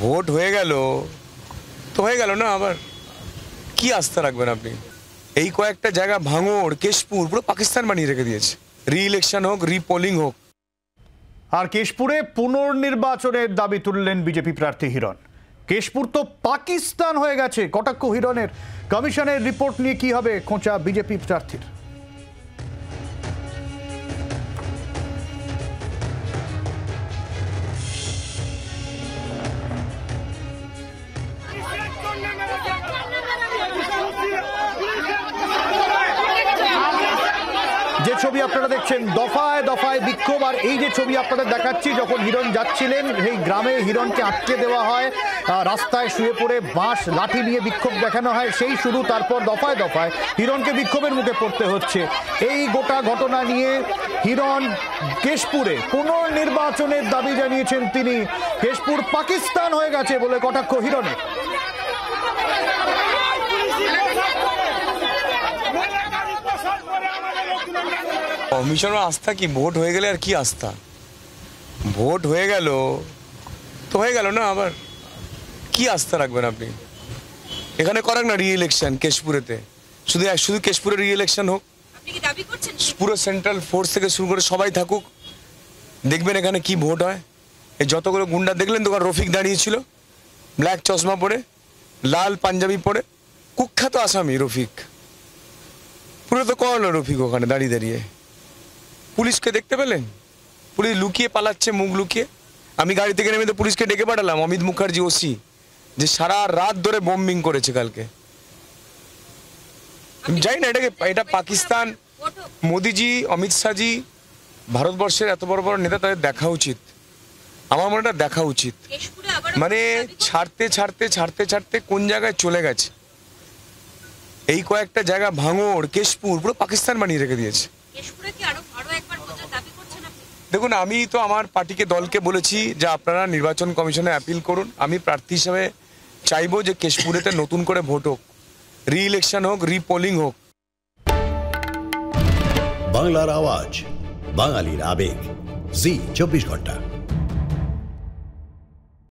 Vote হয়ে গেল তো হয়ে গেল না, আবার কি আস্থা রাখবেন আপনি? এই কয়েকটা জায়গা ভাঙড়, কেশপুর পুরো পাকিস্তান বানিয়ে রেখে দিয়েছে। রি ইলেকশন হোক, রিপোলিং হোক। আর কেশপুরে পুনর্নির্বাচনের দাবি তুললেন বিজেপি প্রার্থী হিরণ। কেশপুর তো পাকিস্তান হয়ে গেছে, কটাক্ষ হিরণের। কমিশনের রিপোর্ট নিয়ে কি হবে খোঁচা বিজেপি প্রার্থীর। যে ছবি আপনারা দেখছেন, দফায় দফায় বিক্ষোভ। আর এই যে ছবি আপনাদের দেখাচ্ছি, যখন হিরণ যাচ্ছিলেন এই গ্রামে, হিরণকে আটকে দেওয়া হয়, রাস্তায় শুয়ে পড়ে বাঁশ লাঠি নিয়ে বিক্ষোভ দেখানো হয়, সেই শুরু। তারপর দফায় দফায় হিরণকে বিক্ষোভের মুখে পড়তে হচ্ছে। এই গোটা ঘটনা নিয়ে হিরণ কেশপুরে পুনর্নির্বাচনের দাবি জানিয়েছেন তিনি। কেশপুর পাকিস্তান হয়ে গেছে বলে কটাক্ষ হিরণের। কমিশনের আস্থা কি? ভোট হয়ে গেলে আর কি আস্থা? ভোট হয়ে গেল তো হয়ে গেল না, আবার কি আস্থা রাখবেন আপনি? এখানে করেন না রি ইলেকশন কেশপুরেতে, শুধু কেশপুরে রি ইলেকশন হোক, পুরো সেন্ট্রাল ফোর্স থেকে শুরু করে সবাই থাকুক, দেখবেন এখানে কি ভোট হয়। এই যতগুলো গুন্ডা দেখলেন তো, রফিক দাঁড়িয়েছিল ব্ল্যাক চশমা পরে, লাল পাঞ্জাবি পরে, কুখ্যাত আসামি রফিক, পুরো তো করলো রফিক ওখানে দাঁড়িয়ে দাঁড়িয়ে। পুলিশকে দেখতে পেলেন? পুলিশ লুকিয়ে পালাচ্ছে, মুখ লুকিয়ে। আমি গাড়ি থেকে নেমে তো পুলিশকে ডেকে পাঠালাম, অমিত মুখার্জি ওসি, যে সারা রাত ধরে বম্বিং করেছে কালকে। যাই না, এটা পাকিস্তান। মোদিজি, অমিত শাহজি, ভারতবর্ষের এত বড় বড় নেতা, তাদের দেখা উচিত, আমার মনে হয় দেখা উচিত। মানে ছাড়তে ছাড়তে ছাড়তে ছাড়তে কোন জায়গায় চলে গেছে। এই কয়েকটা জায়গা ভাঙড়, কেশপুর পুরো পাকিস্তান বানিয়ে রেখে দিয়েছে। দেখুন, আমি তো আমার পার্টিকে, দলকে বলেছি যে আপনারা নির্বাচন কমিশনে অ্যাপিল করুন। আমি প্রার্থী হিসেবে চাইবো যে কেশপুরেতে নতুন করে ভোট হোক, রি ইলেকশন হোক, রিপোলিং হোক। বাংলার আওয়াজ, বাঙালির আবেগ, জি 24 ঘন্টা।